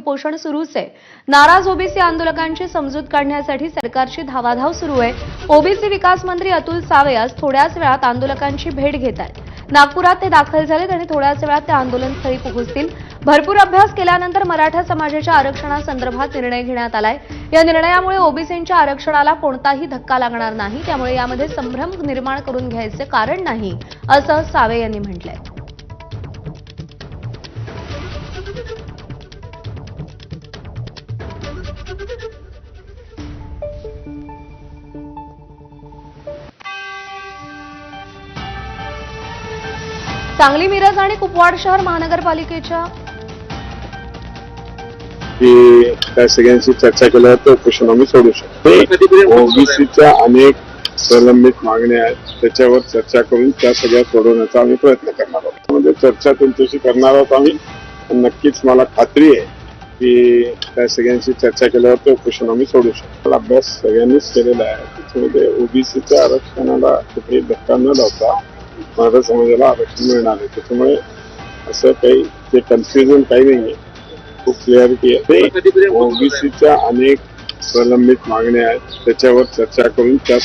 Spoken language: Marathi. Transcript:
उपोषण सुरूच आहे। नाराज ओबीसी आंदोलकांची समजूत काढण्यासाठी सरकारची धावाधाव सुरू आहे। ओबीसी विकास मंत्री अतुल सावे आज थोड्याच वेळात आंदोलकांची भेट घेत आहेत। नागपुरात ते दाखल झालेत आणि थोड्याच वेळात ते आंदोलनस्थळी पोहोचतील। भरपूर अभ्यास केल्यानंतर मराठा समाजाच्या आरक्षणासंदर्भात निर्णय घेण्यात आलाय। या निर्णयामुळे ओबीसींच्या आरक्षणाला कोणताही धक्का लागणार नाही, त्यामुळे यामध्ये संभ्रम निर्माण करून घ्यायचे कारण नाही, असं सावे यांनी म्हटलंय। सांगली, मिरज आणि कुपवाड शहर महानगरपालिकेच्या की त्या सगळ्यांशी चर्चा केल्यावर ते उपोषण आम्ही सोडू शकतो। ओबीसीच्या अनेक प्रलंबित मागण्या आहेत, त्याच्यावर चर्चा करून त्या सगळ्या सोडवण्याचा आम्ही प्रयत्न करणार आहोत। म्हणजे चर्चा त्यांच्याशी करणार आहोत आम्ही। नक्कीच मला खात्री आहे की त्या सगळ्यांशी चर्चा केल्यावर ते उपोषण आम्ही सोडू शकतो। अभ्यास सगळ्यांनीच केलेला आहे, त्याच्यामध्ये ओबीसीच्या आरक्षणाला कुठेही धक्का न लावता मराठा समाजाला आरक्षण मिळणार आहे। त्याच्यामुळे असं काही ते कन्फ्युजन काही नाहीये, खूप क्लिअरिटी आहे। ओबीसीच्या अनेक प्रलंबित मागण्या आहेत, त्याच्यावर चर्चा करून त्या